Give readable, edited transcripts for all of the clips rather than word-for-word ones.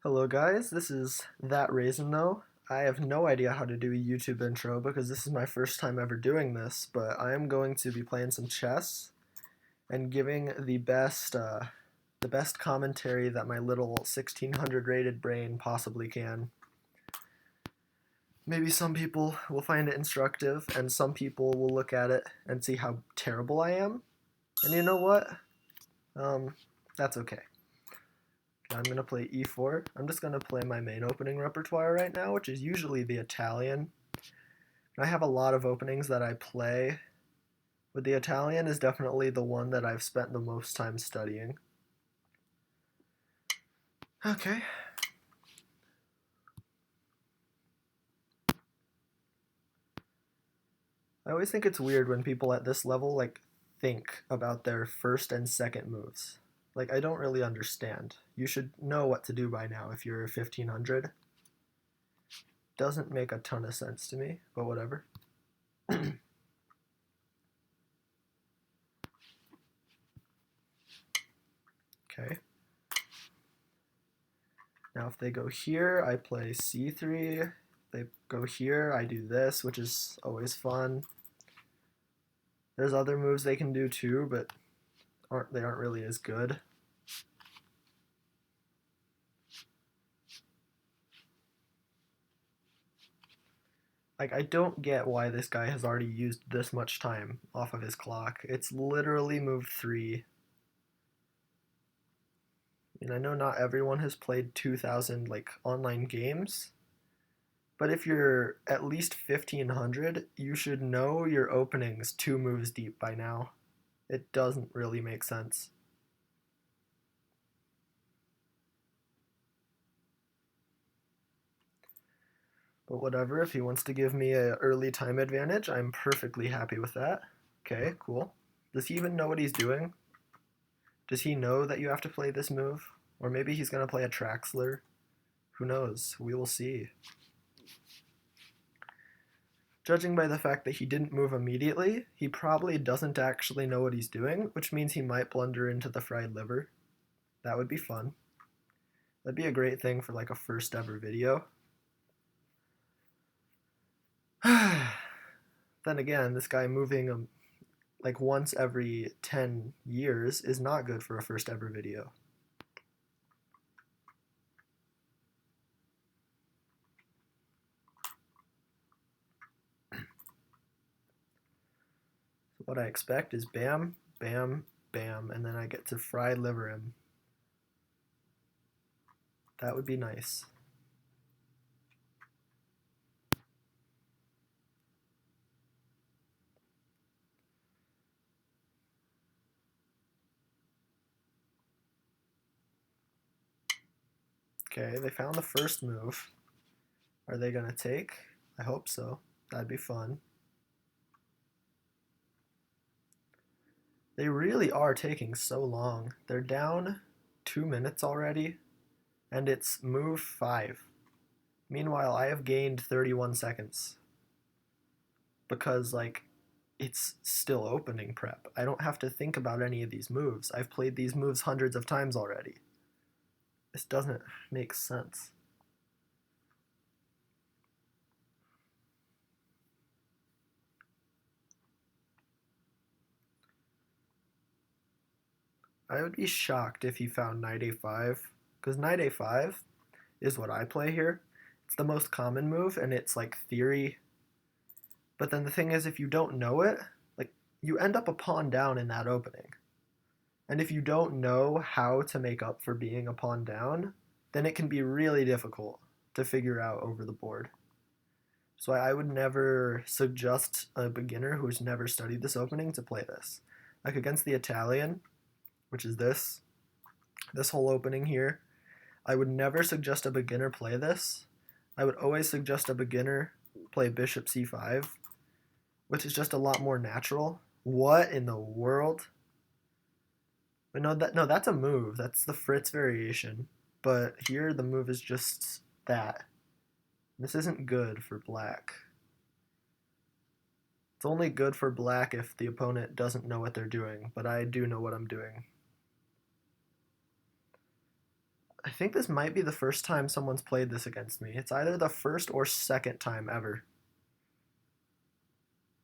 Hello guys, this is That Raisin though. I have no idea how to do a YouTube intro because this is my first time ever doing this, but I am going to be playing some chess and giving the best commentary that my little 1600 rated brain possibly can. Maybe some people will find it instructive and some people will look at it and see how terrible I am. And you know what? Um, that's okay. I'm going to play e4. I'm just going to play my main opening repertoire right now, which is usually the Italian. I have a lot of openings that I play, but the Italian is definitely the one that I've spent the most time studying. Okay. I always think it's weird when people at this level think about their first and second moves. I don't really understand. You should know what to do by now if you're 1500. Doesn't make a ton of sense to me, but whatever. Okay. Now if they go here, I play c3. If they go here, I do this, which is always fun. There's other moves they can do too, but they aren't really as good. I don't get why this guy has already used this much time off of his clock. It's literally move 3. And I know not everyone has played 2,000 online games, but if you're at least 1500, you should know your openings 2 moves deep by now. It doesn't really make sense. But whatever, if he wants to give me an early time advantage, I'm perfectly happy with that. Okay, cool. Does he even know what he's doing? Does he know that you have to play this move? Or maybe he's going to play a Traxler? Who knows? We will see. Judging by the fact that he didn't move immediately, he probably doesn't actually know what he's doing, which means he might blunder into the fried liver. That would be fun. That'd be a great thing for a first ever video. Then again, this guy moving once every 10 years is not good for a first ever video. So what I expect is bam, bam, bam, and then I get to fried liver him. That would be nice. Okay, they found the first move. Are they going to take? I hope so. That'd be fun. They really are taking so long. They're down 2 minutes already, and it's move 5. Meanwhile, I have gained 31 seconds because, it's still opening prep. I don't have to think about any of these moves. I've played these moves hundreds of times already. This doesn't make sense. I would be shocked if he found knight a5, because knight a5 is what I play here. It's the most common move, and it's theory. But then the thing is, if you don't know it, you end up a pawn down in that opening. And if you don't know how to make up for being a pawn down, then it can be really difficult to figure out over the board. So I would never suggest a beginner who's never studied this opening to play this. Against the Italian, which is this whole opening here, I would never suggest a beginner play this. I would always suggest a beginner play bishop c5, which is just a lot more natural. What in the world? But no, that's a move. That's the Fritz variation. But here the move is just that. This isn't good for black. It's only good for black if the opponent doesn't know what they're doing, but I do know what I'm doing. I think this might be the first time someone's played this against me. It's either the first or second time ever.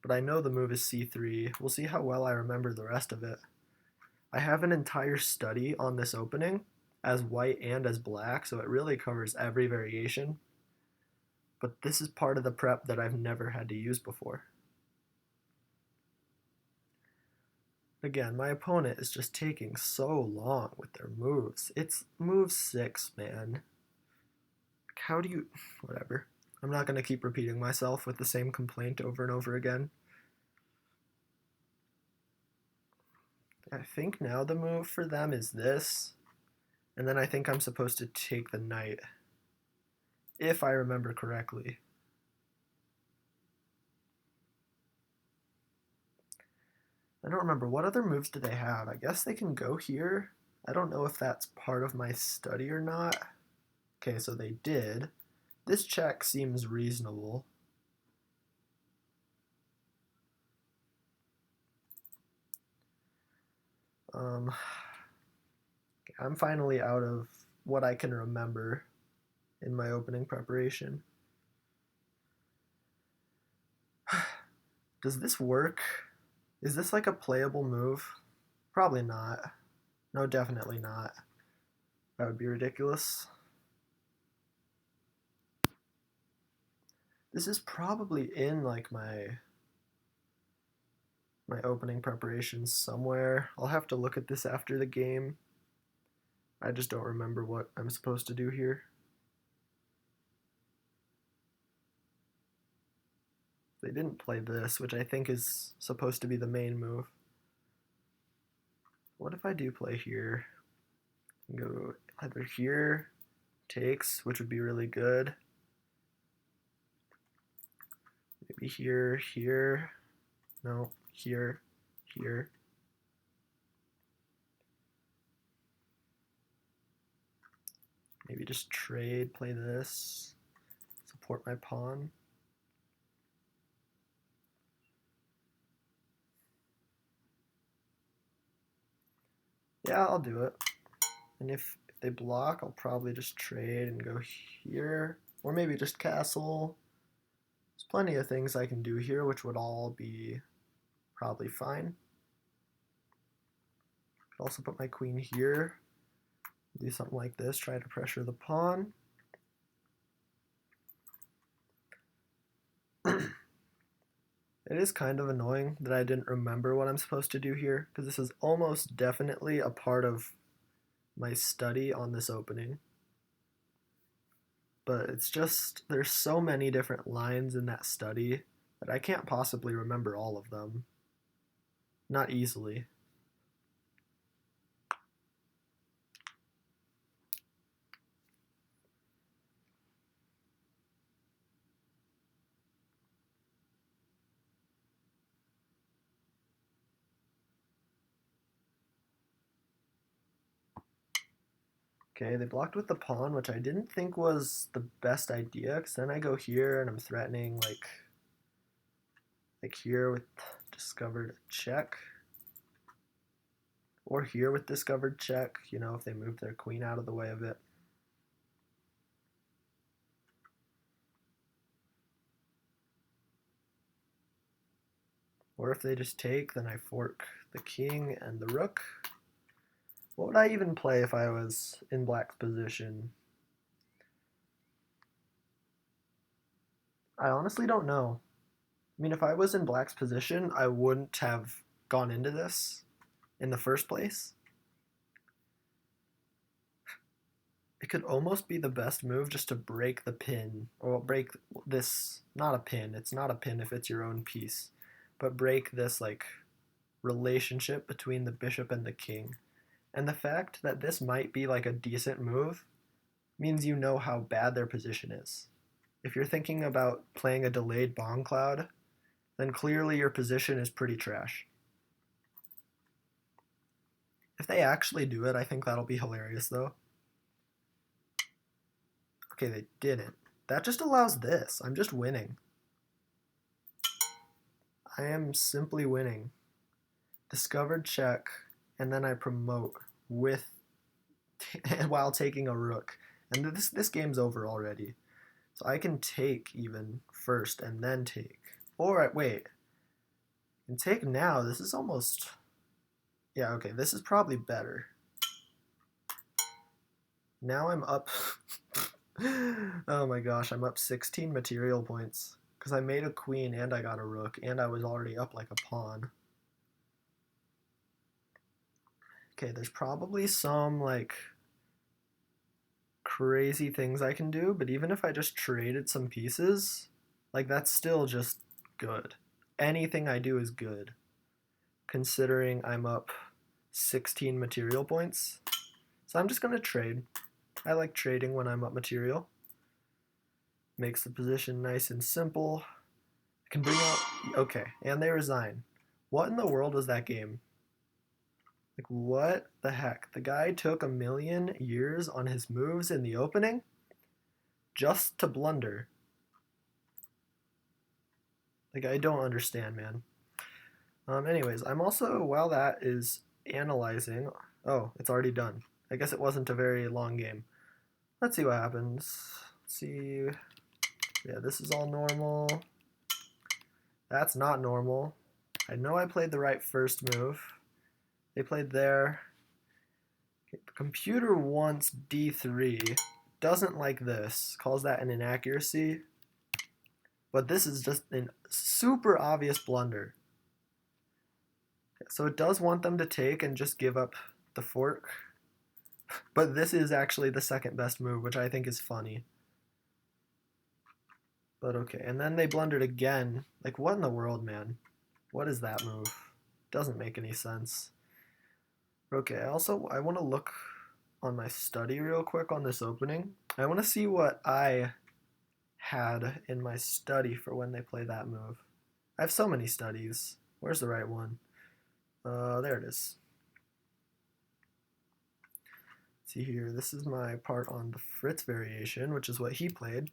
But I know the move is c3. We'll see how well I remember the rest of it. I have an entire study on this opening as white and as black, so it really covers every variation. But this is part of the prep that I've never had to use before. Again, my opponent is just taking so long with their moves. It's move 6, man. How do you... Whatever. I'm not going to keep repeating myself with the same complaint over and over again. I think now the move for them is this. And then I think I'm supposed to take the knight. If I remember correctly. I don't remember. What other moves do they have? I guess they can go here. I don't know if that's part of my study or not. Okay, so they did. This check seems reasonable. I'm finally out of what I can remember in my opening preparation. Does this work? Is this like a playable move? Probably not. No, definitely not. That would be ridiculous. This is probably in like my opening preparations somewhere. I'll have to look at this after the game. I just don't remember what I'm supposed to do here. They didn't play this, which I think is supposed to be the main move. What if I do play here? Go either here, takes, which would be really good. Maybe here, here. No, here, here. Maybe just trade, play this, support my pawn. Yeah, I'll do it. And if they block, I'll probably just trade and go here. Or maybe just castle. There's plenty of things I can do here, which would all be probably fine. Could also put my queen here. Do something like this, try to pressure the pawn. It is kind of annoying that I didn't remember what I'm supposed to do here, because this is almost definitely a part of my study on this opening. But it's just, there's so many different lines in that study that I can't possibly remember all of them. Not easily. Okay, they blocked with the pawn, which I didn't think was the best idea, because then I go here and I'm threatening like here with discovered check. Or here with discovered check, you know, if they move their queen out of the way of it. Or if they just take, then I fork the king and the rook. What would I even play if I was in black's position? I honestly don't know. I mean, if I was in black's position, I wouldn't have gone into this in the first place. It could almost be the best move just to break the pin, or break this, not a pin, it's not a pin if it's your own piece, but break this like relationship between the bishop and the king. And the fact that this might be like a decent move means you know how bad their position is. If you're thinking about playing a delayed bomb cloud, then clearly your position is pretty trash. If they actually do it, I think that'll be hilarious though. Okay, they didn't. That just allows this. I'm just winning. I am simply winning. Discovered check, and then I promote with while taking a rook. And this game's over already. So I can take even first and then take. Or wait, I can take now. This is almost, yeah, okay, this is probably better. Now I'm up, oh my gosh, I'm up 16 material points. Because I made a queen and I got a rook and I was already up like a pawn. Okay, there's probably some like crazy things I can do, but even if I just traded some pieces, like that's still just good. Anything I do is good, considering I'm up 16 material points. So I'm just gonna trade. I like trading when I'm up material. Makes the position nice and simple. I can bring out, okay, and they resign. What in the world was that game? Like, what the heck? The guy took 1,000,000 years on his moves in the opening just to blunder. Like, I don't understand, man. Anyways, I'm also, while that is analyzing, oh, it's already done. I guess it wasn't a very long game. Let's see what happens. Let's see. Yeah, this is all normal. That's not normal. I know I played the right first move. They played there. Okay, the computer wants d3. Doesn't like this. Calls that an inaccuracy. But this is just a super obvious blunder. So it does want them to take and just give up the fork. But this is actually the second best move, which I think is funny. But okay, and then they blundered again. Like, what in the world, man? What is that move? Doesn't make any sense. Okay, I want to look on my study real quick on this opening. I want to see what I had in my study for when they play that move. I have so many studies. Where's the right one? There it is. See here, this is my part on the Fritz variation, which is what he played.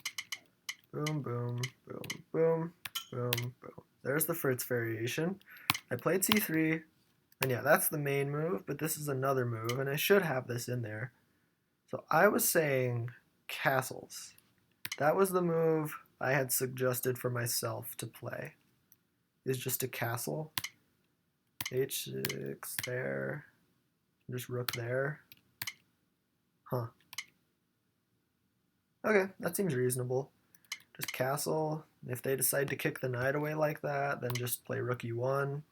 Boom, boom, boom, boom, boom, boom. There's the Fritz variation. I played c3, and yeah, that's the main move, but this is another move, and I should have this in there. So I was saying castles. That was the move I had suggested for myself to play, is just a castle. h6 there, just rook there. Huh. Okay, that seems reasonable. Just castle. If they decide to kick the knight away like that, then just play rook e1.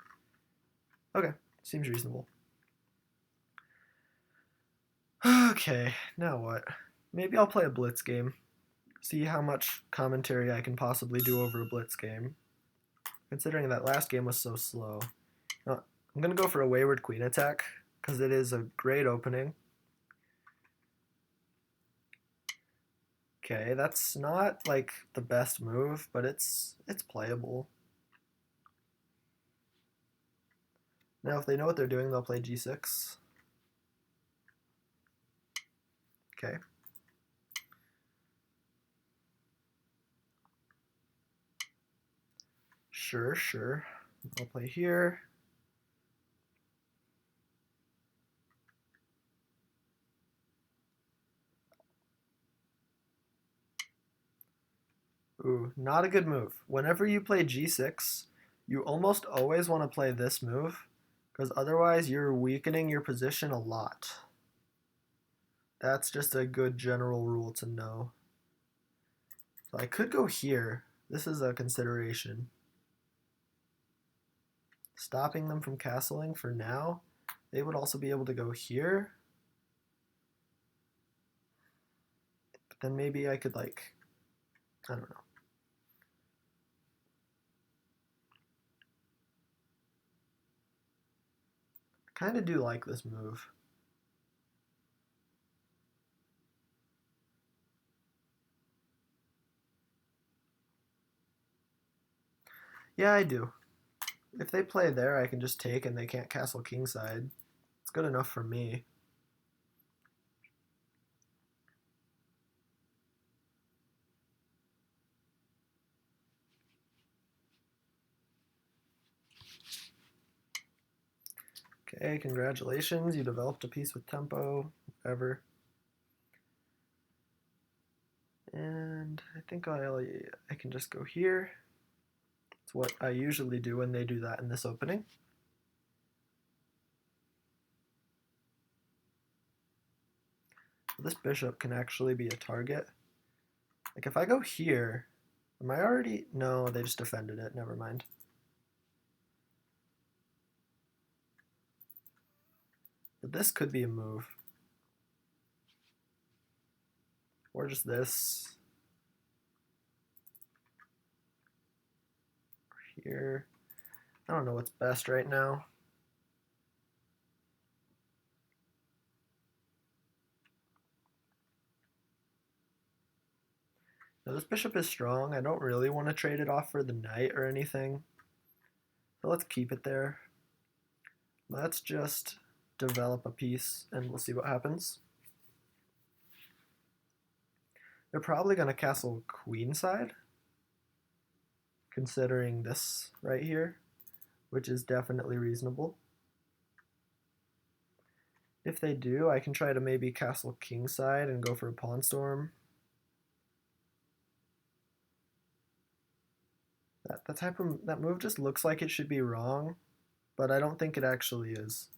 Okay, seems reasonable. Okay, now what? Maybe I'll play a blitz game. See how much commentary I can possibly do over a blitz game. Considering that last game was so slow. I'm going to go for a wayward queen attack, because it is a great opening. Okay, that's not like the best move, but it's playable. Now if they know what they're doing, they'll play g6. Okay. Sure. I'll play here. Ooh, not a good move. Whenever you play g6, you almost always want to play this move, because otherwise you're weakening your position a lot. That's just a good general rule to know. So I could go here. This is a consideration. Stopping them from castling for now. They would also be able to go here. But then maybe I could like, I don't know. I kind of do like this move. Yeah, I do. If they play there, I can just take and they can't castle kingside. It's good enough for me. Okay, congratulations, you developed a piece with tempo, whatever. And I think I can just go here. It's what I usually do when they do that in this opening. This bishop can actually be a target. Like if I go here, am I already? No, they just defended it, never mind. But this could be a move. Or just this. Here. I don't know what's best right now. Now this bishop is strong. I don't really want to trade it off for the knight or anything. So let's keep it there. Let's just develop a piece and we'll see what happens. They're probably going to castle queenside, considering this right here, which is definitely reasonable. If they do, I can try to maybe castle kingside and go for a pawn storm. That move just looks like it should be wrong, but I don't think it actually is.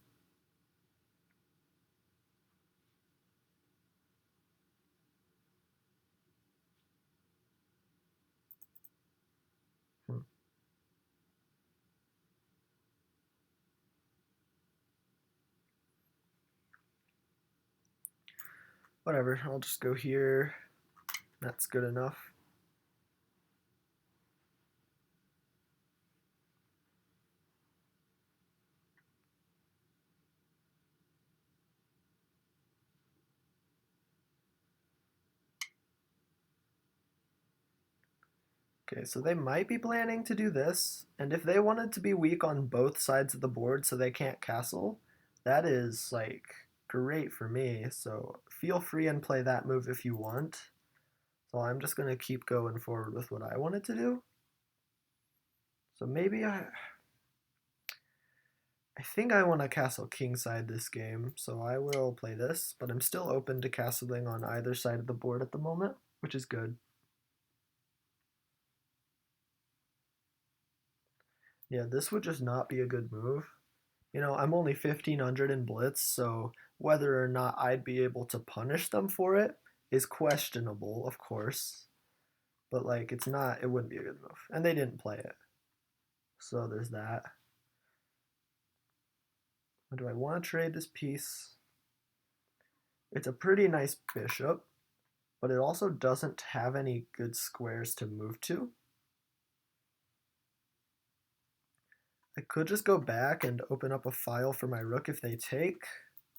Whatever, I'll just go here. That's good enough. Okay, so they might be planning to do this, and if they wanted to be weak on both sides of the board so they can't castle, that is, like, great for me. So feel free and play that move if you want. So I'm just going to keep going forward with what I wanted to do. So maybe I think I want to castle kingside this game, so I will play this, but I'm still open to castling on either side of the board at the moment, which is good. Yeah, this would just not be a good move. You know, I'm only 1500 in blitz, so whether or not I'd be able to punish them for it is questionable, of course. But like it wouldn't be a good move. And they didn't play it. So there's that. Do I want to trade this piece? It's a pretty nice bishop, but it also doesn't have any good squares to move to. I could just go back and open up a file for my rook if they take,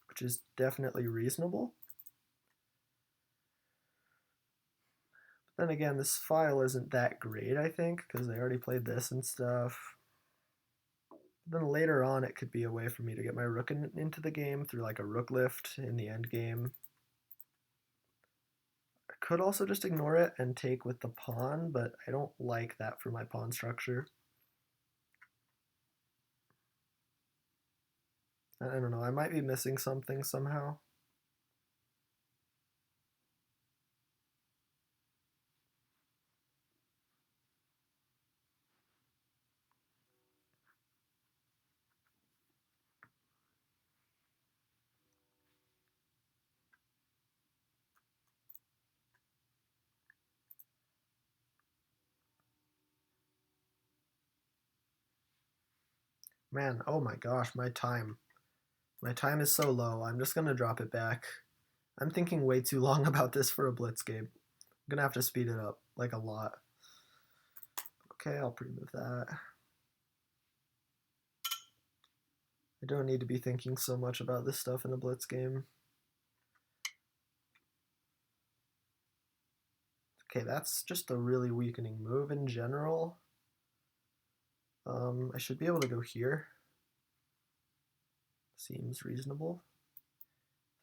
which is definitely reasonable. But then again, this file isn't that great, I think, because they already played this and stuff. Then later on, it could be a way for me to get my rook into the game through like a rook lift in the end game. I could also just ignore it and take with the pawn, but I don't like that for my pawn structure. I don't know, I might be missing something somehow. Man, oh my gosh, my time. My time is so low, I'm just gonna drop it back. I'm thinking way too long about this for a blitz game. I'm gonna have to speed it up, like a lot. Okay, I'll pre-move that. I don't need to be thinking so much about this stuff in a blitz game. Okay, that's just a really weakening move in general. I should be able to go here. Seems reasonable.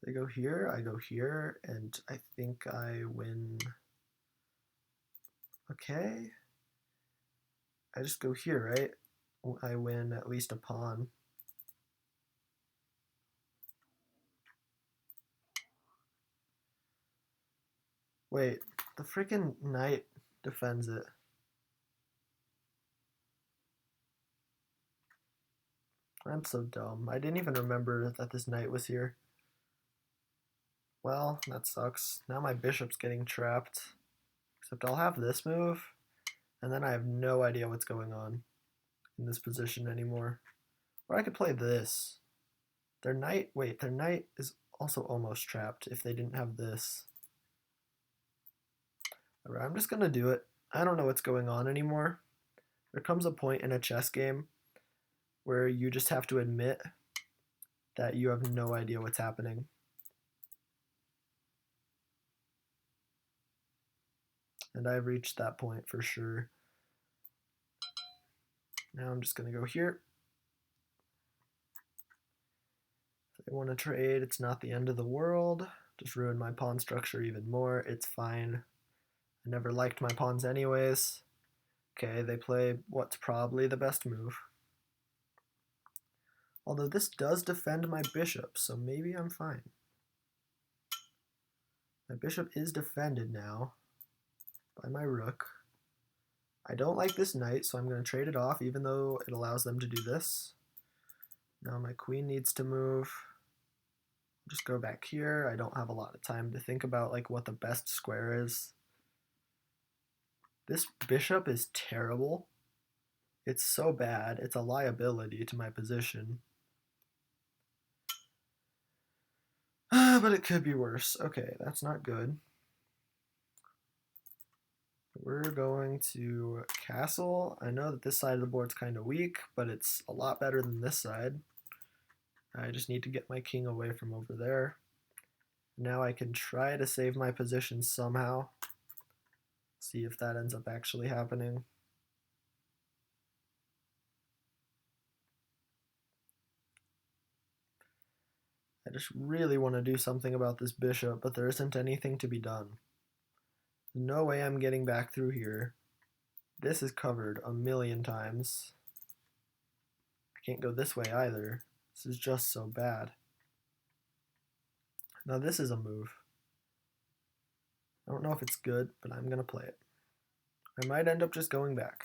If I go here, I go here, and I think I win. Okay. I just go here, right? I win at least a pawn. Wait, the freaking knight defends it. I'm so dumb. I didn't even remember that this knight was here. Well, that sucks. Now my bishop's getting trapped. Except I'll have this move, and then I have no idea what's going on in this position anymore. Or I could play this. Their knight is also almost trapped if they didn't have this. Alright, I'm just gonna do it. I don't know what's going on anymore. There comes a point in a chess game where you just have to admit that you have no idea what's happening. And I've reached that point for sure. Now I'm just gonna go here. If they want to trade, it's not the end of the world. Just ruin my pawn structure even more. It's fine. I never liked my pawns anyways. Okay, they play what's probably the best move. Although this does defend my bishop, so maybe I'm fine. My bishop is defended now by my rook. I don't like this knight, so I'm going to trade it off, even though it allows them to do this. Now my queen needs to move. Just go back here. I don't have a lot of time to think about like what the best square is. This bishop is terrible. It's so bad. It's a liability to my position. But it could be worse. Okay, that's not good. We're going to castle. I know that this side of the board's kind of weak, but it's a lot better than this side. I just need to get my king away from over there. Now I can try to save my position somehow. See if that ends up actually happening. I just really want to do something about this bishop, but there isn't anything to be done. No way I'm getting back through here. This is covered a million times. I can't go this way either. This is just so bad. Now this is a move. I don't know if it's good, but I'm going to play it. I might end up just going back.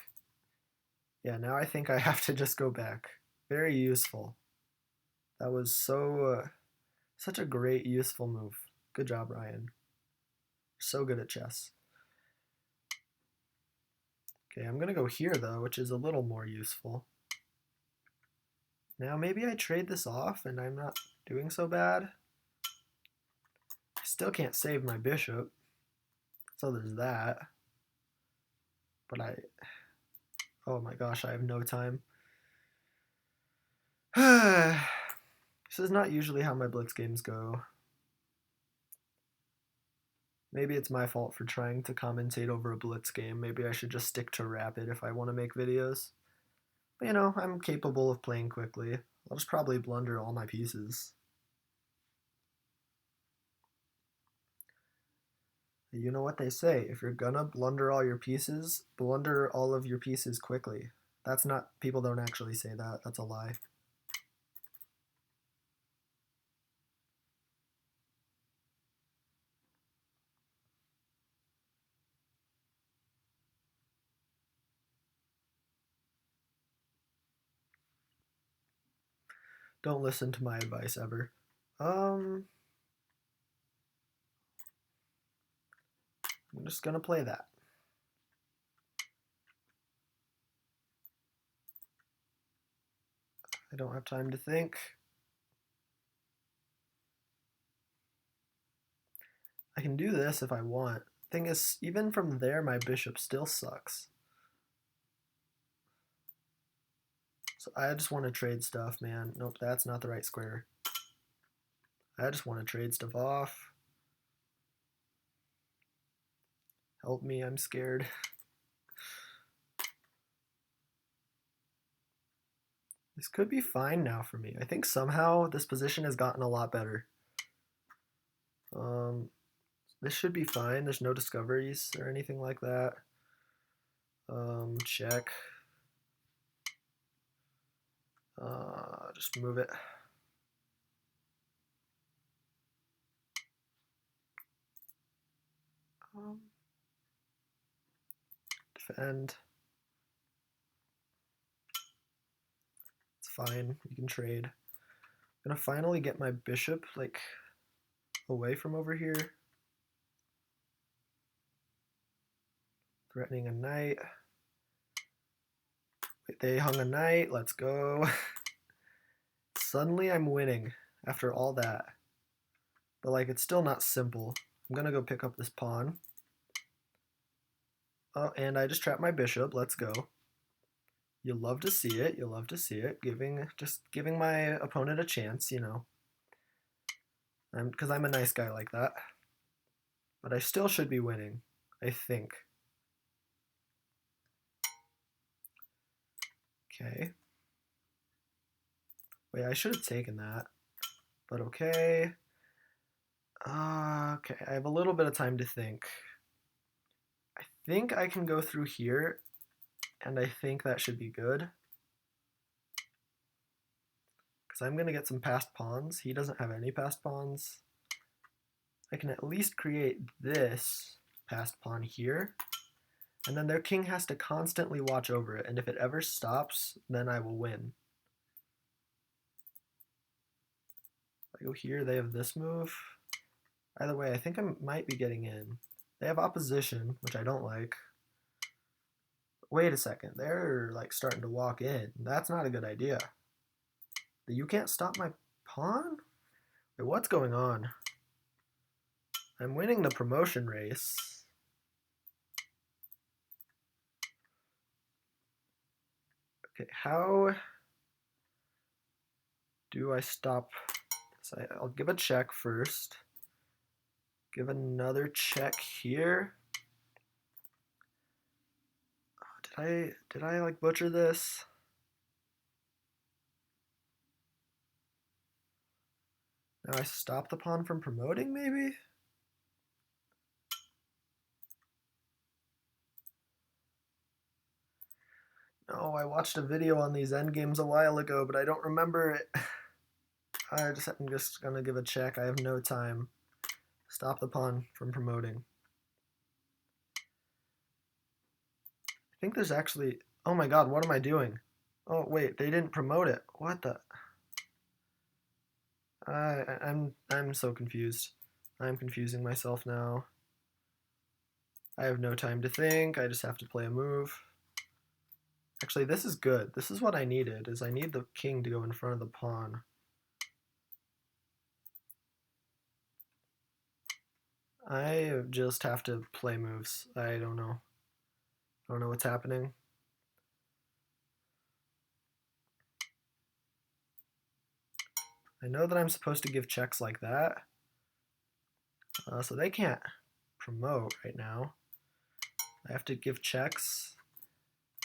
Yeah, now I think I have to just go back. Very useful. That was such a great, useful move. Good job, Ryan. So good at chess. Okay, I'm going to go here, though, which is a little more useful. Now, maybe I trade this off, and I'm not doing so bad. I still can't save my bishop, so there's that. But oh my gosh, I have no time. This is not usually how my blitz games go. Maybe it's my fault for trying to commentate over a blitz game. Maybe I should just stick to rapid if I want to make videos. But you know, I'm capable of playing quickly. I'll just probably blunder all my pieces. You know what they say, if you're gonna blunder all your pieces, blunder all of your pieces quickly. That's not, people don't actually say that, that's a lie. Don't listen to my advice ever. I'm just gonna play that. I don't have time to think. I can do this if I want. Thing is, even from there, my bishop still sucks. So I just want to trade stuff, man. Nope, that's not the right square. I just want to trade stuff off. Help me, I'm scared. This could be fine now for me. I think somehow this position has gotten a lot better. This should be fine. There's no discoveries or anything like that. Check. Just move it. Defend. It's fine. We can trade. I'm gonna finally get my bishop like away from over here. Threatening a knight. Wait, they hung a knight. Let's go. Suddenly I'm winning after all that. But like it's still not simple. I'm gonna go pick up this pawn. Oh, and I just trapped my bishop. Let's go. You'll love to see it. You'll love to see it. Just giving my opponent a chance, you know. Because I'm a nice guy like that. But I still should be winning, I think. Okay. Wait, I should have taken that. But okay. Okay, I have a little bit of time to think. I think I can go through here, and I think that should be good. Because I'm going to get some passed pawns. He doesn't have any passed pawns. I can at least create this passed pawn here. And then their king has to constantly watch over it, and if it ever stops, then I will win. If I go here, they have this move. Either way, I think I might be getting in. They have opposition, which I don't like. Wait a second, they're like starting to walk in. That's not a good idea. You can't stop my pawn? Wait, what's going on? I'm winning the promotion race. Okay, how do I stop this? I'll give a check first. Give another check here. Oh, did I like butcher this? Now I stop the pawn from promoting, maybe? No, I watched a video on these endgames a while ago, but I don't remember it. I'm just gonna give a check. I have no time. Stop the pawn from promoting. I think there's actually... Oh my god, what am I doing? Oh wait, they didn't promote it. What the... I'm so confused. I'm confusing myself now. I have no time to think. I just have to play a move. Actually, this is good. This is what I needed, is I need the king to go in front of the pawn. I just have to play moves. I don't know. I don't know what's happening. I know that I'm supposed to give checks like that. So they can't promote right now. I have to give checks,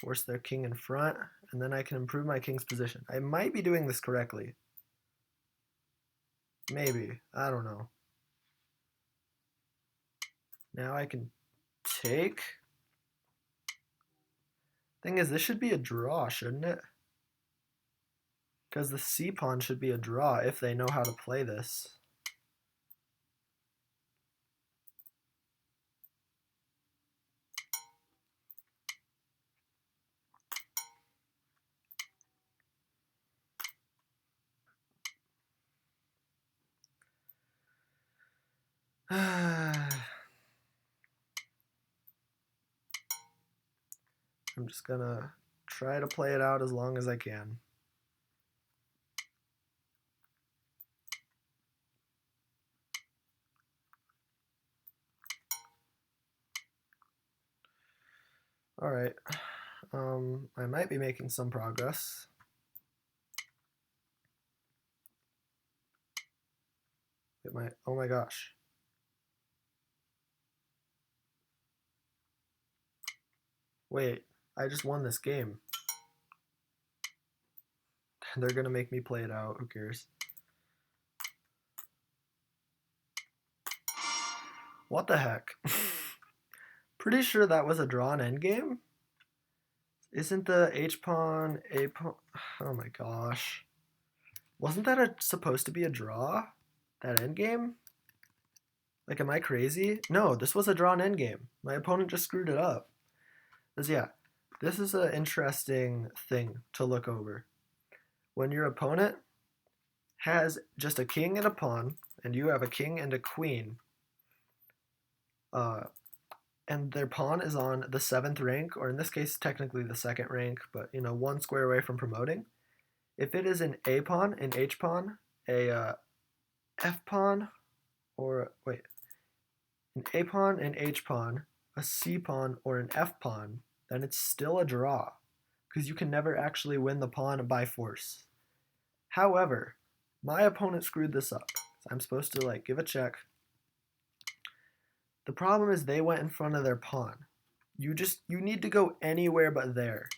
force their king in front, and then I can improve my king's position. I might be doing this correctly. Maybe. I don't know. Now I can take. Thing is, this should be a draw, shouldn't it? Because the c pawn should be a draw if they know how to play this. I'm just gonna try to play it out as long as I can. All right. I might be making some progress. Oh my gosh. Wait, I just won this game. They're gonna make me play it out, who cares? What the heck? Pretty sure that was a drawn endgame? Isn't the h-pawn, a-pawn... Oh my gosh. Wasn't that supposed to be a draw? That endgame? Like, am I crazy? No, this was a drawn endgame. My opponent just screwed it up. Because, yeah, this is an interesting thing to look over. When your opponent has just a king and a pawn, and you have a king and a queen, uh, and their pawn is on the 7th rank, or in this case, technically the 2nd rank, but, you know, one square away from promoting. If it is an A pawn, an H pawn, a F pawn, or wait, an A pawn, an H pawn, a C pawn, or an F pawn, then it's still a draw, because you can never actually win the pawn by force. However, my opponent screwed this up. I'm supposed to like give a check. The problem is they went in front of their pawn. You need to go anywhere but there.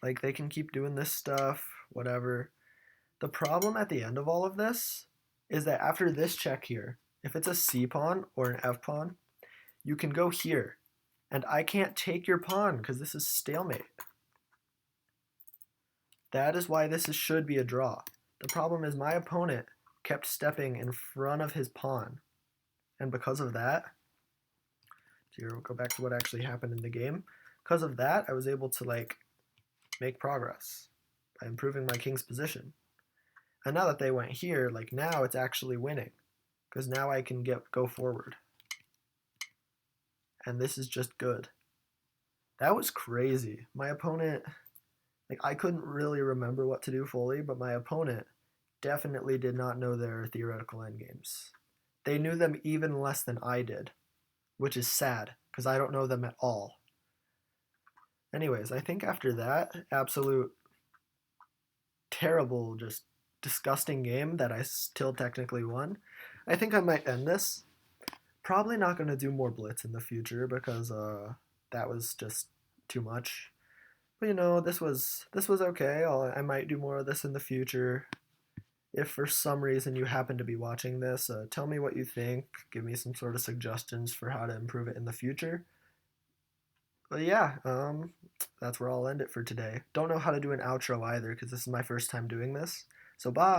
Like they can keep doing this stuff, whatever. The problem at the end of all of this is that after this check here, if it's a C pawn or an F pawn, you can go here. And I can't take your pawn because this is stalemate. That is why this should be a draw. The problem is my opponent kept stepping in front of his pawn. And because of that, here we'll go back to what actually happened in the game. Because of that, I was able to like make progress by improving my king's position. And now that they went here, like now it's actually winning. Because now I can go forward. And this is just good. That was crazy. My opponent, like I couldn't really remember what to do fully, but my opponent definitely did not know their theoretical endgames. They knew them even less than I did, which is sad, because I don't know them at all. Anyways, I think after that absolute terrible, just disgusting game that I still technically won, I think I might end this. Probably not going to do more Blitz in the future because that was just too much. But you know, this was okay. I might do more of this in the future. If for some reason you happen to be watching this, tell me what you think. Give me some sort of suggestions for how to improve it in the future. But yeah, that's where I'll end it for today. Don't know how to do an outro either because this is my first time doing this. So bye.